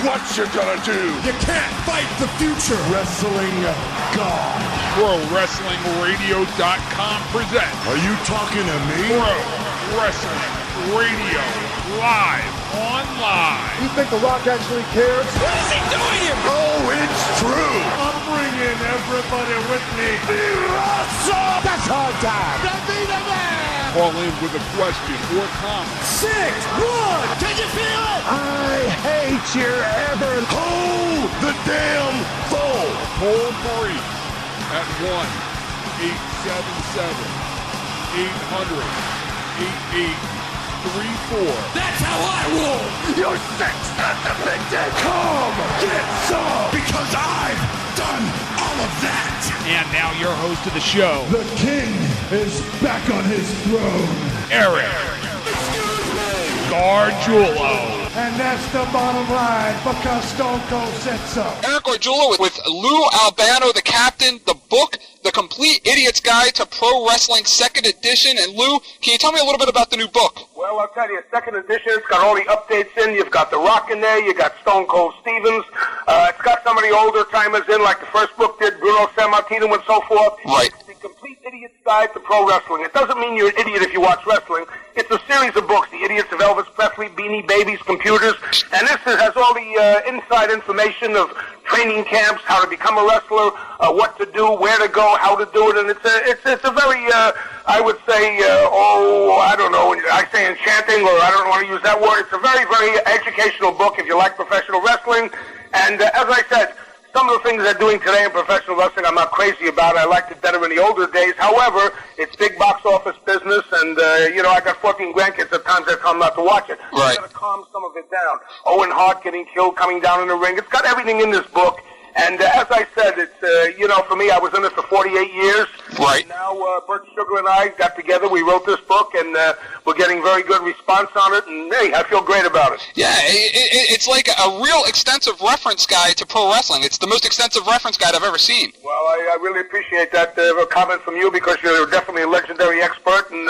What you gonna do? You can't fight the future. Wrestling God. ProWrestlingRadio.com presents. Are you talking to me? Pro Wrestling Radio live online. You think The Rock actually cares? What is he doing here? Oh, it's true. I'm bringing everybody with me. That's hard time. Call in with a question or comment. 6, 1. Can you feel it? I hate your ever. Hold the damn phone. Toll free at 1-877-800-8834. That's how I roll. You're sex dependent. Come get some. Because I've done all of that. And now your host of the show, The king is back on his throne. Eric Excuse me. Gargiulo. And that's the bottom line because Stone Cold said so. Eric Gargiulo with Lou Albano, the captain, the book, The Complete Idiot's Guide to Pro Wrestling, 2nd edition. And Lou, can you tell me a little bit about the new book? Well, I'll tell you, 2nd edition, it's got all the updates in. You've got The Rock in there. You got Stone Cold Stevens. It's got some of the older timers in, like the first book did, Bruno Sammartino and so forth. Right. It's The Complete Idiot's Guide to Pro Wrestling. It doesn't mean you're an idiot if you watch wrestling. It's a series of books. The Idiots of Elvis Presley, Beanie Babies, Computers. And this has all the inside information of training camps, how to become a wrestler, what to do, where to go, how to do it. And it's a very, I would say, I don't know, I say enchanting, or I don't want to use that word. It's a very, very educational book if you like professional wrestling. And as I said, some of the things they're doing today in professional wrestling I'm not crazy about. I liked it better in the older days. However, it's big box office business, and, I got 14 grandkids. At times I tell them not to watch it. Right. You've got to calm some of it down. Owen Hart getting killed, coming down in the ring. It's got everything in this book. And as I said, it's, for me, I was in it for 48 years. Right. Now, Bert Sugar and I got together. We wrote this book, and we're getting very good response on it. And, hey, I feel great about it. Yeah, it's like a real extensive reference guide to pro wrestling. It's the most extensive reference guide I've ever seen. Well, I really appreciate that comment from you, because you're definitely a legendary expert. And,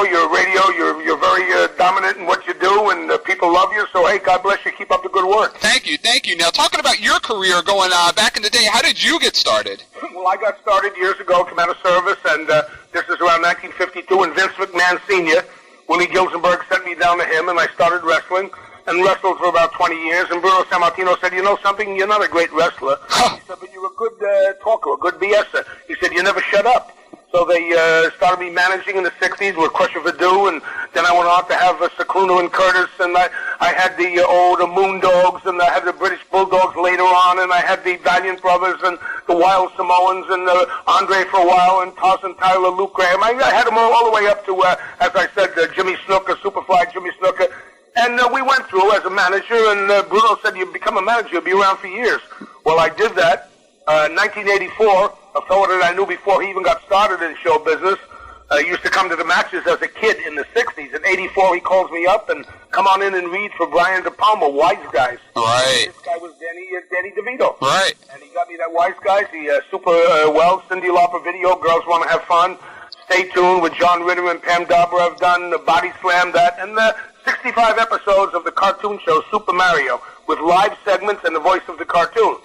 you're radio. You're very dominant in what you do, and people love you. So, hey, God bless you. Keep up the good work. Thank you. Now, talking about your career going back in the day, how did you get started? Well, I got started years ago, come out of service, and this is around 1952, and Vince McMahon Sr., Willie Gilzenberg sent me down to him, and I started wrestling, and wrestled for about 20 years, and Bruno Sammartino said, you know something, you're not a great wrestler. He said, but you're a good talker, a good BSer. He said, you never shut up. So they started me managing in the 60s with Crusher Verdue, and then I went on to have Cicluna and Curtis, and I had the Moondogs, and I had the British Bulldogs later on, and I had the Valiant Brothers, and the Wild Samoans, and Andre for a while, and Tarzan Tyler, Luke Graham. I had them all the way up to, as I said, Jimmy Snuka, Superfly Jimmy Snuka. And we went through as a manager, and Bruno said, you become a manager, you'll be around for years. Well, I did that. 1984, a fellow that I knew before he even got started in show business, used to come to the matches as a kid in the 60s. In 84, he calls me up and come on in and read for Brian De Palma, Wise Guys. Right. This guy was Danny DeVito. Right. And he got me that Wise Guys. He super well, Cyndi Lauper video, Girls Want to Have Fun. Stay Tuned with John Ritter and Pam Dauber. I've done Body Slam, that, and 65 episodes of the cartoon show Super Mario with live segments and the voice of the cartoon.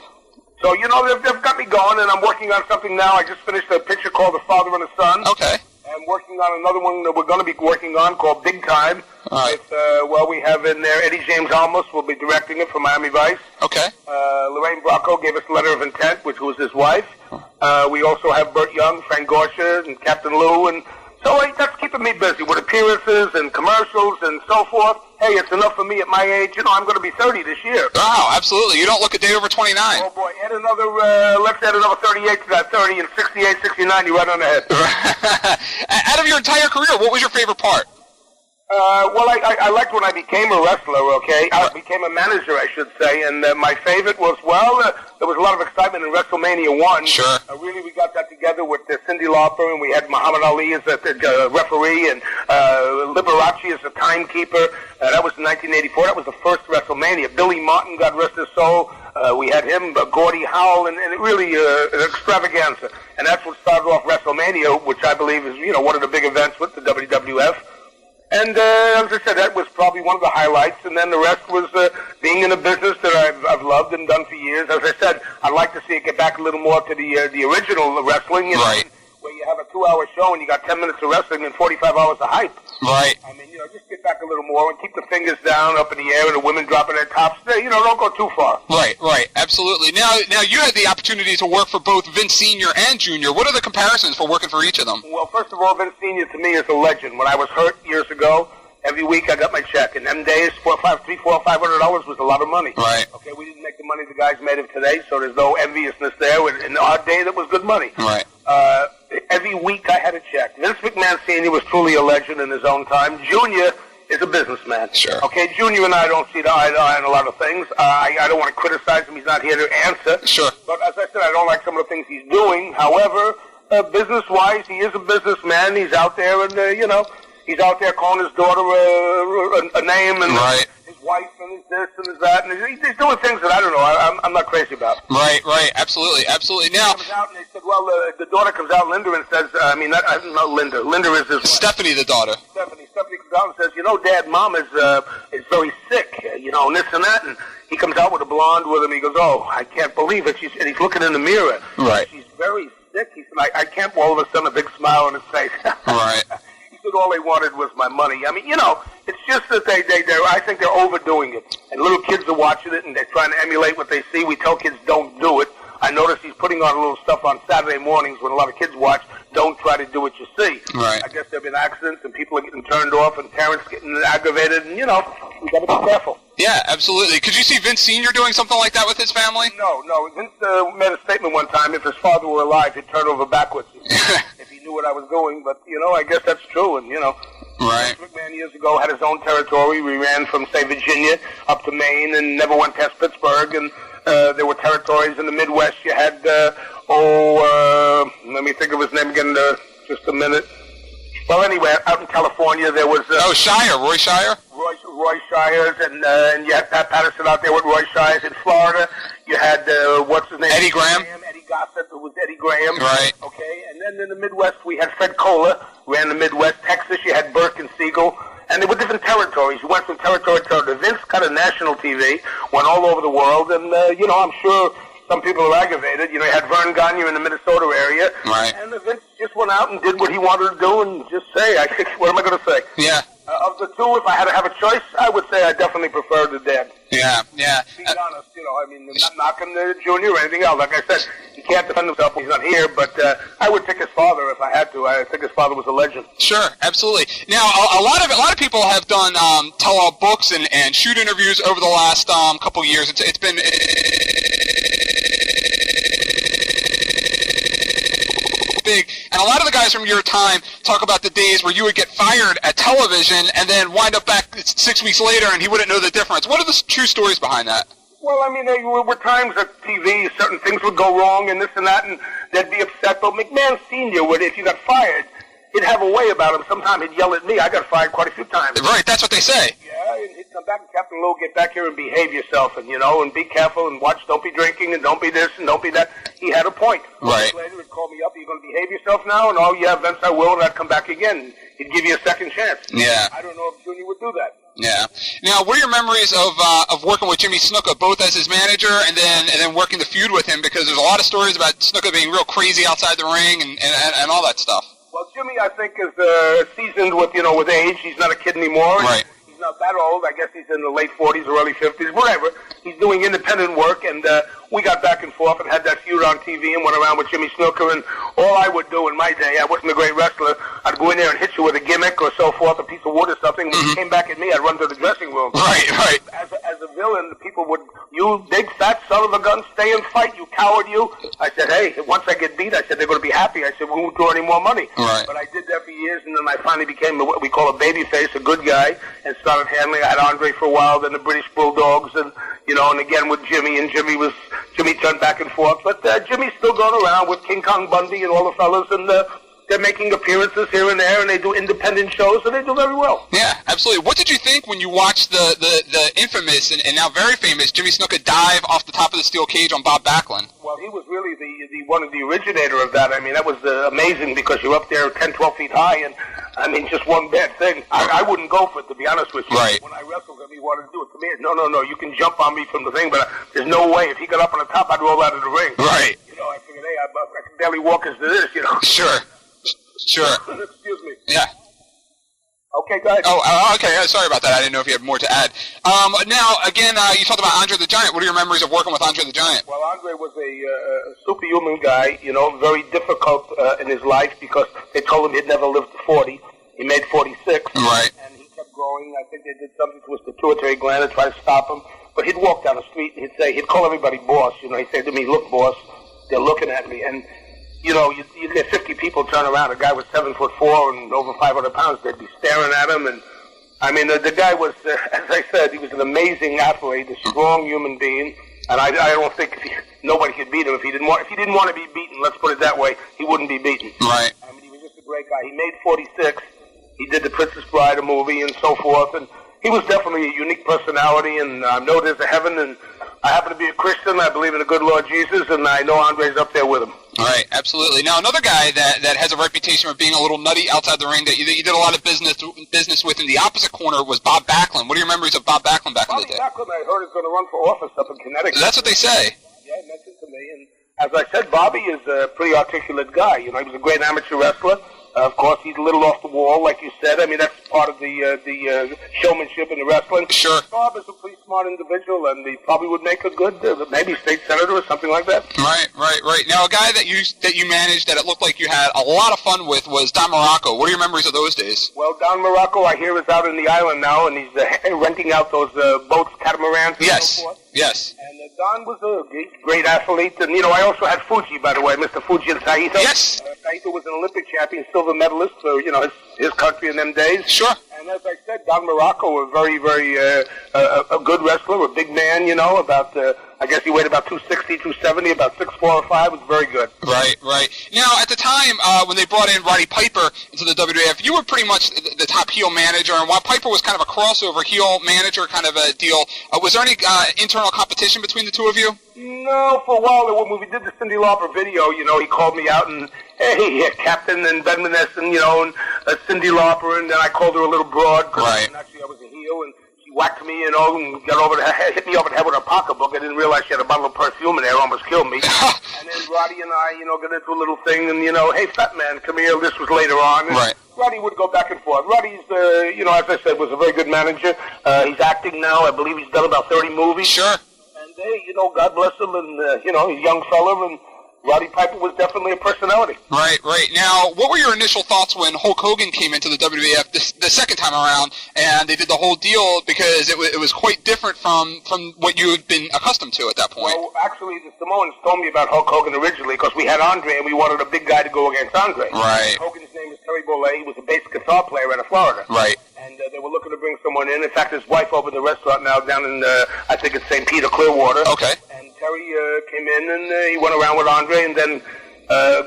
So, they've got me going, and I'm working on something now. I just finished a picture called The Father and the Son. Okay. I'm working on another one that we're going to be working on called Big Time. All right. With, we have in there Eddie James Olmos will be directing it for Miami Vice. Okay. Lorraine Bracco gave us a letter of intent, which was his wife. We also have Burt Young, Frank Gorsha, and Captain Lou, and so that's keeping me busy with appearances and commercials and so forth. Hey, it's enough for me at my age. I'm going to be 30 this year. Wow, absolutely. You don't look a day over 29. Oh, boy. Let's add another 38 to that 30, and 68, 69, you're right on the head. Out of your entire career, what was your favorite part? Well, I liked when I became a wrestler, okay? I became a manager, I should say, and my favorite was, there was a lot of excitement in WrestleMania 1. Sure. Really, we got that together with Cyndi Lauper, and we had Muhammad Ali as the referee, and Liberace as the timekeeper. That was in 1984. That was the first WrestleMania. Billy Martin, God rest his soul. We had him, Gordie Howe, and it really an extravaganza. And that's what started off WrestleMania, which I believe is, one of the big events with the WWF. And as I said, that was probably one of the highlights. And then the rest was being in a business that I've loved and done for years. As I said, I'd like to see it get back a little more to the original wrestling, right, where you have a 2-hour show and you got 10 minutes of wrestling and 45 hours of hype. Right. I mean, just get back a little more and keep the fingers down up in the air and the women dropping their tops. Don't go too far. Right, absolutely. Now you had the opportunity to work for both Vince Sr. and Jr. What are the comparisons for working for each of them? Well, first of all, Vince Sr. to me is a legend. When I was hurt years ago, every week I got my check. In them days, $500 was a lot of money. Right. Okay, we didn't make the money the guys made of today, so there's no enviousness there. In our day, that was good money. Right. Every week I had a check. Vince McMahon Sr. was truly a legend in his own time. Jr. is a businessman. Sure. Okay, Jr. and I don't see eye to eye on a lot of things. I don't want to criticize him. He's not here to answer. Sure. But as I said, I don't like some of the things he's doing. However, business-wise, he is a businessman. He's out there, and, he's out there calling his daughter a name, and right, his wife, and his this and his that, and he's doing things that I don't know. I'm not crazy about. Right, absolutely. Now, he comes out and they said, well, the daughter comes out, Linda, and says, not Linda. Linda is his wife. Stephanie, the daughter. Stephanie comes out and says, Dad, Mom is very sick, and this and that, and he comes out with a blonde with him. He goes, oh, I can't believe it. And he's looking in the mirror. Right. She's very sick. He said, I can't. All of a sudden, a big smile on his face. Right. All they wanted was my money. I mean, it's just that I think they're overdoing it. And little kids are watching it, and they're trying to emulate what they see. We tell kids don't do it. I notice he's putting on a little stuff on Saturday mornings when a lot of kids watch. Don't try to do what you see. Right. I guess there have been accidents, and people are getting turned off, and parents getting aggravated, and, we got to be careful. Yeah, absolutely. Could you see Vince Sr. doing something like that with his family? No. Vince made a statement one time, if his father were alive, he'd turn over backwards if he knew what I was doing. But, I guess that's true. And, right. Vince McMahon years ago had his own territory. We ran from, say, Virginia up to Maine and never went past Pittsburgh. And there were territories in the Midwest. You had, let me think of his name again just a minute. Well, anyway, out in California, there was... Shire, Roy Shire? Roy Shires, and you had Pat Patterson out there with Roy Shires. In Florida, you had, what's his name? Eddie Graham. Eddie Gossett, who was Eddie Graham. Right. Okay, and then in the Midwest, we had Fred Cola, ran the Midwest. Texas, you had Burke and Siegel. And there were different territories. You went from territory to territory. Vince got a national TV, went all over the world, and, I'm sure... Some people are aggravated. You had Vern Gagne in the Minnesota area. Right. And Vince just went out and did what he wanted to do and just say, what am I going to say? Yeah. Of the two, if I had to have a choice, I would say I definitely prefer the dad. Yeah. Being honest, I'm not knocking the Junior or anything else. Like I said, he can't defend himself when he's not here, but I would pick his father if I had to. I think his father was a legend. Sure, absolutely. Now, a lot of people have done tell-all books and shoot interviews over the last couple years. It's been... big, and a lot of the guys from your time talk about the days where you would get fired at television and then wind up back 6 weeks later and he wouldn't know the difference. What are the true stories behind that? Well, there were times at TV, certain things would go wrong and this and that, and they'd be upset. But McMahon Sr. would, if you got fired, he'd have a way about him. Sometimes he'd yell at me. I got fired quite a few times. Right, that's what they say. Yeah, and he'd come back and Captain Lou, get back here and behave yourself, and and be careful and watch. Don't be drinking and don't be this and don't be that. He had a point. Right. Later, he'd call me up. Are you going to behave yourself now? And oh yeah, Vince, I will. And I'd come back again. He'd give you a second chance. Yeah. I don't know if Junior would do that. Yeah. Now, what are your memories of working with Jimmy Snuka, both as his manager and then working the feud with him? Because there's a lot of stories about Snuka being real crazy outside the ring and all that stuff. Well, Jimmy, I think, is seasoned with age. He's not a kid anymore. Right. He's not that old. I guess he's in the late 40s or early 50s, whatever. He's doing independent work, and we got back and forth and had that feud on TV and went around with Jimmy Snuka. And all I would do in my day, I wasn't a great wrestler. I'd go in there and hit you with a gimmick or so forth, a piece of wood or something. When he came back at me, I'd run to the dressing room. Right. As a villain, the people would, you big fat son of a gun, stay and fight, you coward, you. I said, hey, once I get beat, I said, they're going to be happy. I said, we won't draw any more money. Right. But I did that for years, and then I finally became what we call a baby face, a good guy, and started handling. I had Andre for a while, then the British Bulldogs, and and again with Jimmy, and Jimmy turned back and forth. But Jimmy's still going around with King Kong Bundy and all the fellas, and they're making appearances here and there, and they do independent shows, and they do very well. Yeah, absolutely. What did you think when you watched the infamous and now very famous Jimmy Snuka dive off the top of the steel cage on Bob Backlund? Well, he was really the one of the originator of that. I mean, that was amazing because you're up there 10, 12 feet high, and I mean, just one bad thing. I wouldn't go for it, to be honest with you. Right. When I wrestled him, he wanted to do it to me. No, you can jump on me from the thing, but there's no way. If he got up on the top, I'd roll out of the ring. Right. You know, I figured, hey, I can barely walk as to this, you know. Sure. Excuse me. Yeah. Okay, go ahead. Oh, okay. Sorry about that. I didn't know if you had more to add. Now, again, you talked about Andre the Giant. What are your memories of working with Andre the Giant? Well, Andre was a superhuman guy, you know, very difficult in his life because they told him he'd never live to 40. He made 46. Right. And he kept growing. I think they did something to his pituitary gland to try to stop him. But he'd walk down the street and he'd call everybody boss. You know, he'd say to me, look, boss, they're looking at me. And you know, you get 50 people turn around. A guy was 7'4" and over 500 pounds. They'd be staring at him, and I mean, the guy was, as I said, he was an amazing athlete, a strong human being, and I don't think nobody could beat him if he didn't want to be beaten. Let's put it that way. He wouldn't be beaten. Right. I mean, he was just a great guy. He made 46. He did the Princess Bride movie and so forth, and he was definitely a unique personality. And I know there's a heaven, and I happen to be a Christian. I believe in the good Lord Jesus, and I know Andre's up there with him. Right, absolutely. Now, another guy that has a reputation for being a little nutty outside the ring that you did a lot of business with in the opposite corner was Bob Backlund. What are your memories of Bob Backlund back in the day? Bob Backlund, I heard, is going to run for office up in Connecticut. That's what they say. Yeah, he mentioned to me. And as I said, Bobby is a pretty articulate guy. You know, he was a great amateur wrestler. Of course, he's a little off the wall, like you said. I mean, that's part of the showmanship in the wrestling. Sure. Bob is a pretty smart individual, and he probably would make a good, maybe state senator or something like that. Right. Now, a guy that you managed that it looked like you had a lot of fun with was Don Morocco. What are your memories of those days? Well, Don Morocco, I hear, is out in the island now, and he's renting out those boats, catamarans, and so forth. Yes. And Don was a great athlete. And, you know, I also had Fuji, by the way, Mr. Fuji and Saito. Yes. Saito was an Olympic champion, silver medalist for, you know, his country in them days. Sure. And as I said, Don Morocco, a very, very a good wrestler, a big man, you know, about, I guess he weighed about 260, 270, about 6'4" or 5, was very good. Right. Now, at the time, when they brought in Roddy Piper into the WWF, you were pretty much the top heel manager, and while Piper was kind of a crossover heel manager kind of a deal, was there any internal competition between the two of you? No, for a while, when we did the Cyndi Lauper video, you know, he called me out and, hey, Captain and Ben Maness and, you know, and Cyndi Lauper, and then I called her a little broad, because actually I was a heel, and she whacked me, you know, and hit me over the head with a pocketbook. I didn't realize she had a bottle of perfume in there, almost killed me. And then Roddy and I, you know, got into a little thing, and, you know, hey, fat man, come here. This was later on. And right. Roddy would go back and forth. Roddy's, you know, as I said, was a very good manager. He's acting now. I believe he's done about 30 movies. Sure. And they, you know, God bless him, and, you know, he's a young fella, and Roddy Piper was definitely a personality. Right. Now, what were your initial thoughts when Hulk Hogan came into the WWF the second time around, and they did the whole deal because it was quite different from what you had been accustomed to at that point? Well, actually, the Samoans told me about Hulk Hogan originally because we had Andre, and we wanted a big guy to go against Andre. Right. Hogan's name is Terry Bollea. He was a bass guitar player out of Florida. Right. And they were looking to bring someone in. In fact, his wife opened a restaurant now down in, I think it's St. Peter, Clearwater. Okay. And Terry came in, and he went around with Andre, and then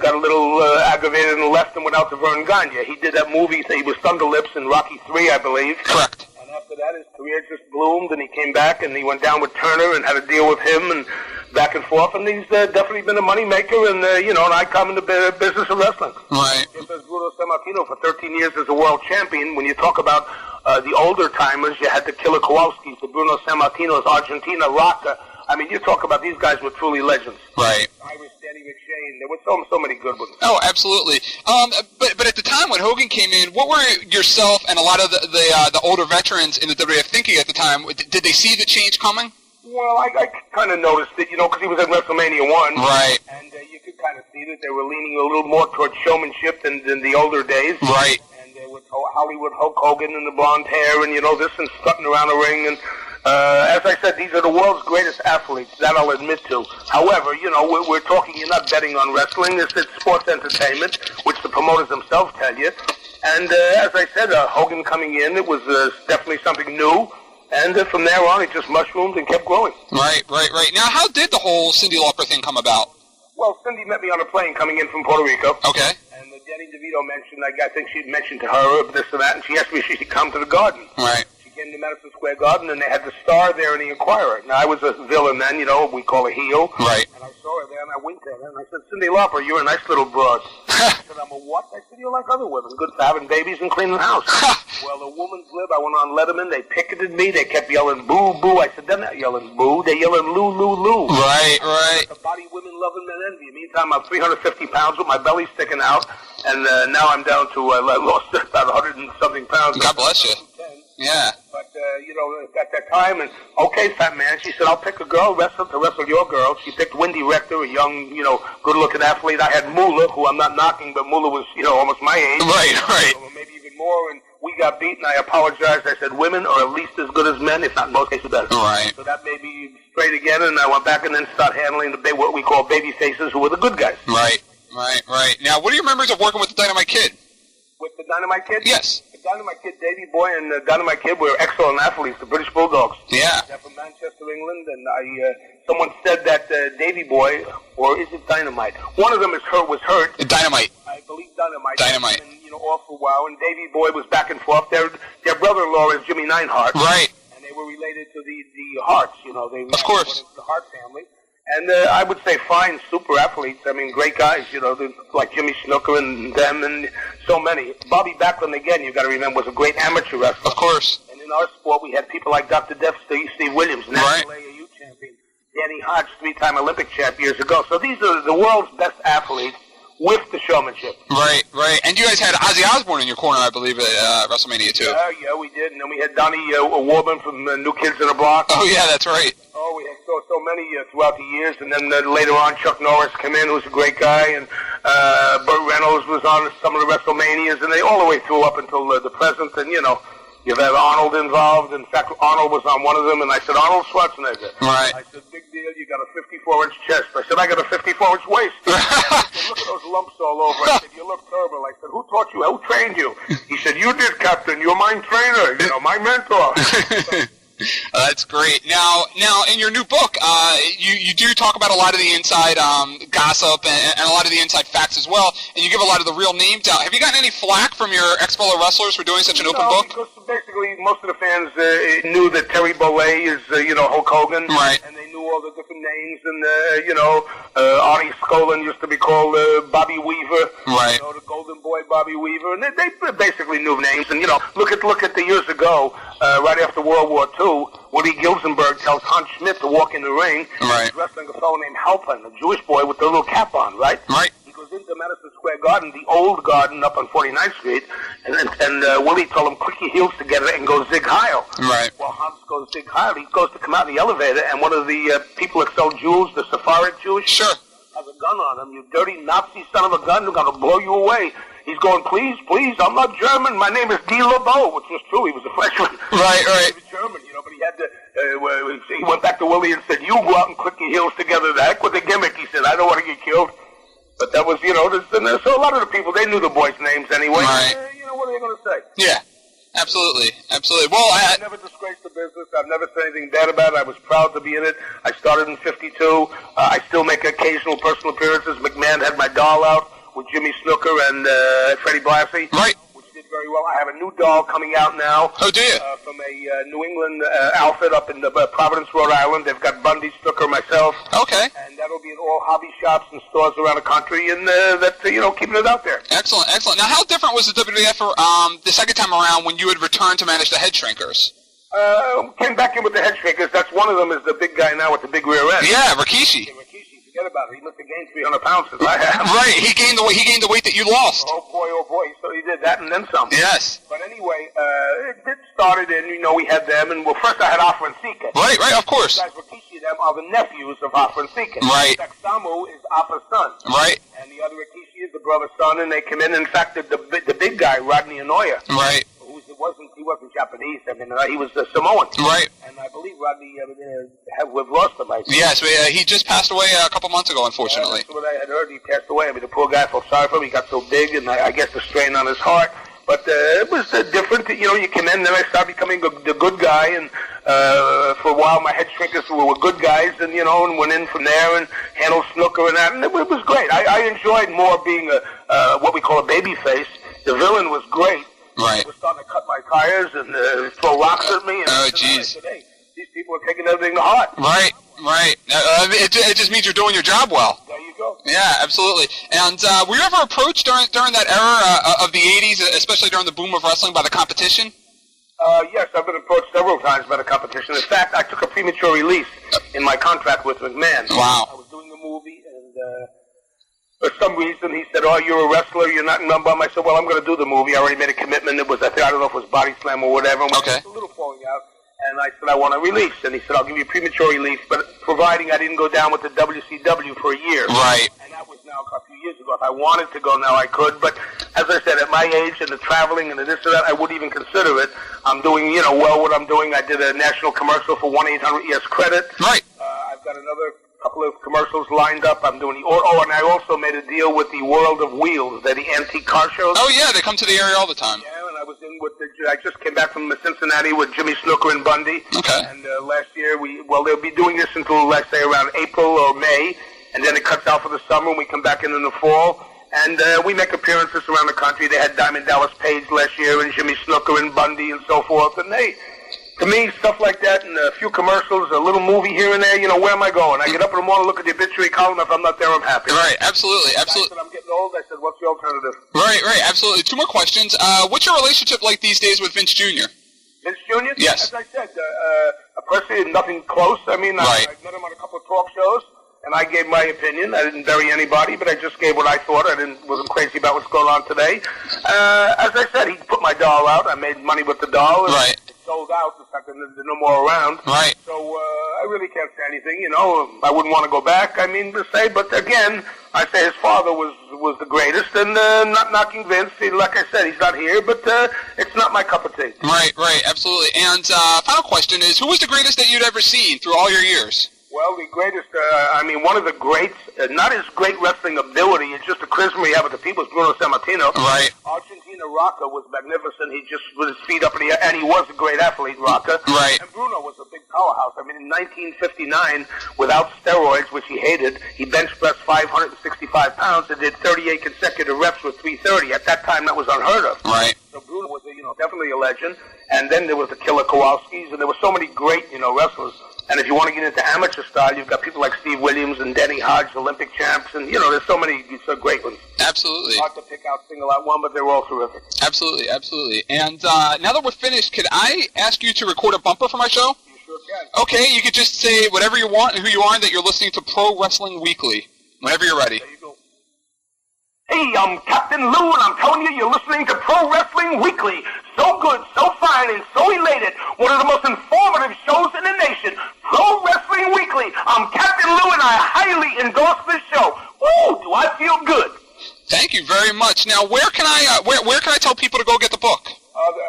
got a little aggravated and left and went out to Vern Gagne. He did that movie, he was Thunderlips in Rocky III, I believe. Correct. And after that, his career just bloomed, and he came back, and he went down with Turner and had a deal with him, and back and forth, and he's definitely been a money maker, and, you know, and I come in the business of wrestling. Right. Just as Bruno Sammartino for 13 years as a world champion, when you talk about the older timers, you had the Killer Kowalskis, the Bruno Sammartinos, Argentina, Rocca. I mean, you talk about these guys were truly legends. Right. Irish Danny McShane. There were so many good ones. Oh, absolutely. But at the time when Hogan came in, what were yourself and a lot of the older veterans in the WWF thinking at the time? Did they see the change coming? Well, I kind of noticed it, you know, because he was at WrestleMania 1. Right. And you could kind of see that they were leaning a little more towards showmanship than the older days. Right. And with Hollywood Hulk Hogan and the blonde hair and, you know, this and strutting around the ring. And as I said, these are the world's greatest athletes. That I'll admit to. However, you know, we're talking, you're not betting on wrestling. It's sports entertainment, which the promoters themselves tell you. And as I said, Hogan coming in, it was definitely something new. And from there on, it just mushroomed and kept growing. Right. Now, how did the whole Cyndi Lauper thing come about? Well, Cyndi met me on a plane coming in from Puerto Rico. Okay. And Danny DeVito mentioned, I think she mentioned to her this and that, and she asked me if she should come to the Garden. Right. She came to Madison Square Garden, and they had the Star there in the Inquirer. Now, I was a villain then, you know, we call a heel. Right. And I saw her there, and I winked at her, and I said, Cyndi Lauper, you're a nice little broad. I said, I'm a what? I said, you're like other women, good for having babies and cleaning the house. Well, the woman's lib, I went on Letterman, they picketed me, they kept yelling boo, boo. I said, they're not yelling boo, they're yelling loo, loo, loo. Right. The body women love and men envy. Meantime, I'm 350 pounds with my belly sticking out, and now I'm down to, I lost about 100 and something pounds. God bless you. Yeah. But, at that time, and okay, fat man, she said, I'll pick a girl to wrestle your girl. She picked Wendy Rector, a young, good-looking athlete. I had Moolah, who I'm not knocking, but Moolah was, almost my age. Right. Or maybe even more, and we got beaten. I apologized. I said, women are at least as good as men, if not in most cases better. Right. So that made me straight again, and I went back and then started handling what we call baby faces, who were the good guys. Right. Now, what are your memories of working with the Dynamite Kid? With the Dynamite Kid? Yes. Dynamite Kid, Davey Boy, and Dynamite Kid were excellent athletes, the British Bulldogs. Yeah. They're from Manchester, England, and someone said that Davey Boy, or is it Dynamite? One of them was hurt. Dynamite. I believe Dynamite. Dynamite. And, off for a while, and Davey Boy was back and forth. Their brother-in-law is Jimmy Neidhart. Right. And they were related to the Harts, They of course. The Hart family. And I would say fine, super athletes. I mean, great guys, like Jimmy Snuka and them and so many. Bobby Backlund, again, you got to remember, was a great amateur wrestler. Of course. And in our sport, we had people like Dr. Death, Steve Williams, national AAU champion, Danny Hodge, 3-time Olympic champ years ago. So these are the world's best athletes with the showmanship. Right. And you guys had Ozzy Osbourne in your corner, I believe, at WrestleMania, too. Yeah, we did. And then we had Donnie Warburton from New Kids in the Block. Oh, yeah, that's right. Oh, we had so many throughout the years. And then later on, Chuck Norris came in, who was a great guy. And Burt Reynolds was on some of the WrestleManias. And they all the way through up until the present. And, you've had Arnold involved. In fact, Arnold was on one of them. And I said, Arnold Schwarzenegger. Right. I said, big deal. You got a 54-inch chest. I said, I got a 54-inch waist. I said, look at those lumps all over. I said, you look terrible. I said, who taught you? Who trained you? He said, you did, Captain. You're my trainer. My mentor. That's great. Now, in your new book, you do talk about a lot of the inside gossip and a lot of the inside facts as well, and you give a lot of the real names out. Have you gotten any flack from your ex-fellow wrestlers for doing such an open book? Because basically most of the fans knew that Terry Bollea is, Hulk Hogan. Right. And they knew all the different names, and, Arnie Skolin used to be called Bobby Weaver. Right. The Golden Boy Bobby Weaver, and they basically knew names. And, look at the years ago, right after World War II, Willie Gilzenberg tells Hans Schmidt to walk in the ring. Right. He's wrestling a fellow named Halpern, a Jewish boy with the little cap on, right? Right. He goes into Madison Square Garden, the old garden up on 49th Street, and Willie told him, click your heels together and go Zig Heil. Right. Well, Hans goes Zig Heil. He goes to come out in the elevator, and one of the people that sell jewels, the Sephardic Jews, sure, has a gun on him. You dirty Nazi son of a gun, who's going to blow you away. He's going, please, I'm not German. My name is D. LeBeau, which was true. He was a freshman. Right. He was German, but he had to, he went back to Willie and said, you go out and click your heels together. The heck with the gimmick. He said, I don't want to get killed. But that was, so a lot of the people, they knew the boys' names anyway. Right. What are they going to say? Yeah. Absolutely. Well, I never disgraced the business. I've never said anything bad about it. I was proud to be in it. I started in '52. I still make occasional personal appearances. McMahon had my doll out with Jimmy Snuka and Freddie Blassie. Right. Which did very well. I have a new doll coming out now. Oh, do you? From a New England outfit up in Providence, Rhode Island. They've got Bundy, Snuka, myself. Okay. And that'll be in all hobby shops and stores around the country, and that's keeping it out there. Excellent. Now, how different was the WWF the second time around when you had returned to manage the Head Shrinkers? Came back in with the Head Shrinkers. That's one of them is the big guy now with the big rear end. Yeah, Rikishi. Forget about it. He must have gained 300 pounds since I have. Right. He gained the weight that you lost. Oh boy. So he did that and then some. Yes. But anyway, it started in, we had them, and first I had Afra and Sika. Right, of course. These guys, Rikishi, them are the nephews of Afra and Sika. Right. In fact, Samu is Apa's son. Right. And the other Rikishi is the brother's son, and they come in. In fact, the big guy, Rodney Anoya. Right. He wasn't Japanese. I mean, he was Samoan. Right. And I believe Rodney, we've lost him. Yes, he just passed away a couple months ago, unfortunately. That's what I had heard. He passed away. I mean, the poor guy, felt sorry for him. He got so big, and I guess the strain on his heart. But it was different. You come in, then I started becoming the good guy, and for a while my Head Shrinkers were good guys, and and went in from there and handled Snooker and that, and it was great. I enjoyed more being what we call a baby face. The villain was great. Right. They were starting to cut my tires and throw rocks at me. And jeez. Hey, these people are taking everything to heart. Right. It just means you're doing your job well. There you go. Yeah, absolutely. And were you ever approached during that era of the 80s, especially during the boom of wrestling, by the competition? Yes, I've been approached several times by the competition. In fact, I took a premature release in my contract with McMahon. Wow. I was doing the movie, and for some reason he said, "Oh, you're a wrestler, you're not in Bum." I said, "Well, I'm going to do the movie. I already made a commitment. It was, I don't know if it was Body Slam or whatever." Okay. It was a little falling out. And I said, "I want a release." And he said, "I'll give you a premature release, but providing I didn't go down with the WCW for a year." Right. And that was now a few years ago. If I wanted to go now, I could. But as I said, at my age and the traveling and the this and that, I wouldn't even consider it. I'm doing, well what I'm doing. I did a national commercial for 1-800-ES-CREDIT. Right. I've got another couple of commercials lined up. I'm doing and I also made a deal with the World of Wheels. They're the antique car shows. Oh, yeah, they come to the area all the time. Yeah, and I was in with I just came back from Cincinnati with Jimmy Snuka and Bundy. Okay. And last year, they'll be doing this until, let's say, around April or May, and then it cuts out for the summer, and we come back in the fall. And we make appearances around the country. They had Diamond Dallas Page last year, and Jimmy Snuka and Bundy and so forth. And to me, stuff like that, and a few commercials, a little movie here and there, where am I going? I get up in the morning, look at the obituary column. If I'm not there, I'm happy. Right, absolutely. I said, I'm getting old. I said, what's the alternative? Right, absolutely. Two more questions. What's your relationship like these days with Vince Jr.? Vince Jr.? Yes. As I said, a person, nothing close. I mean, right. I met him on a couple of talk shows, and I gave my opinion. I didn't bury anybody, but I just gave what I thought. I wasn't crazy about what's going on today. As I said, he put my doll out. I made money with the doll. And right. It sold out. The fact that there's no more around. Right. So I really can't say anything. I wouldn't want to go back. I mean, to say, but again, I say his father was the greatest, and not knocking Vince. Like I said, he's not here, but it's not my cup of tea. Right, absolutely. And final question is, who was the greatest that you'd ever seen through all your years? Well, the greatest, one of the greats, not his great wrestling ability, it's just the charisma he had with the people, is Bruno Sammartino. Right. Argentina Rocca was magnificent. He just with his feet up in the air, and he was a great athlete, Rocca. Right. And Bruno was a big powerhouse. I mean, in 1959, without steroids, which he hated, he bench pressed 565 pounds and did 38 consecutive reps with 330. At that time, that was unheard of. Right. So Bruno was, definitely a legend. And then there was the Killer Kowalskis, and there were so many great, wrestlers. And if you want to get into amateur style, you've got people like Steve Williams and Denny Hodge, Olympic champs, and, there's so many great ones. Absolutely. Hard to single out one, but they're all terrific. Absolutely. And now that we're finished, could I ask you to record a bumper for my show? You sure can. Okay, you could just say whatever you want and who you are and that you're listening to Pro Wrestling Weekly. Whenever you're ready. There you go. Hey, I'm Captain Lou, and I'm telling you, you're listening to Pro Wrestling Weekly. So good, so fine, and so elated. One of the most informative shows in the nation. Pro Wrestling Weekly. I'm Captain Lou, and I highly endorse this show. Woo, do I feel good. Thank you very much. Now, where can I tell people to go get the book?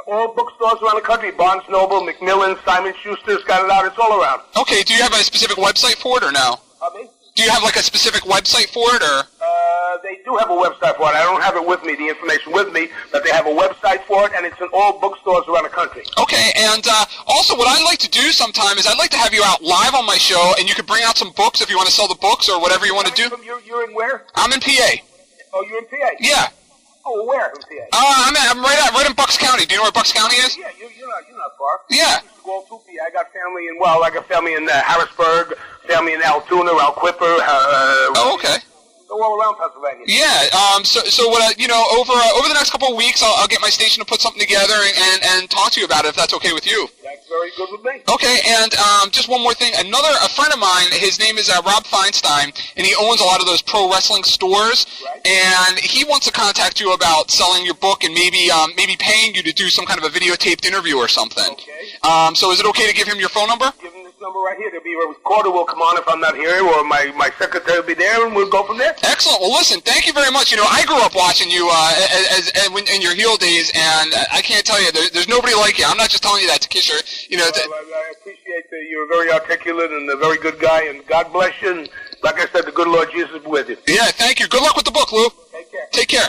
All bookstores around the country. Barnes Noble, Macmillan, Simon Schuster's got it out. It's all around. Okay, do you have a specific website for it or no? Me? Do you have like a specific website for it or? They do have a website for it. I don't have it with me, the information with me, but they have a website for it, and it's in all bookstores around the country. Okay, and also what I'd like to do sometime is I'd like to have you out live on my show, and you could bring out some books if you want to sell the books or whatever you want to do. You're in where? I'm in PA. Oh, you're in PA? Yeah. Oh, where in PA? I'm right in Bucks County. Do you know where Bucks County is? Yeah, you're not far. Yeah. I used to go to PA. I got family in Harrisburg, family in Altoona, Alquipper. Oh, okay. All around Pennsylvania. Yeah. So what? Over the next couple of weeks, I'll get my station to put something together and talk to you about it if that's okay with you. That's very good with me. Okay. And just one more thing. A friend of mine. His name is Rob Feinstein, and he owns a lot of those pro wrestling stores. Right. And he wants to contact you about selling your book and maybe paying you to do some kind of a videotaped interview or something. Okay. So is it okay to give him your phone number? Give him this number right here. There'll be a recorder will come on if I'm not here, or my secretary will be there, and we'll go from there. Excellent. Well, listen, thank you very much. I grew up watching you in your heel days, and I can't tell you, there's nobody like you. I'm not just telling you that to kiss your, I appreciate that you're very articulate and a very good guy, and God bless you. And like I said, the good Lord Jesus is with you. Yeah, thank you. Good luck with the book, Lou. Take care. Take care.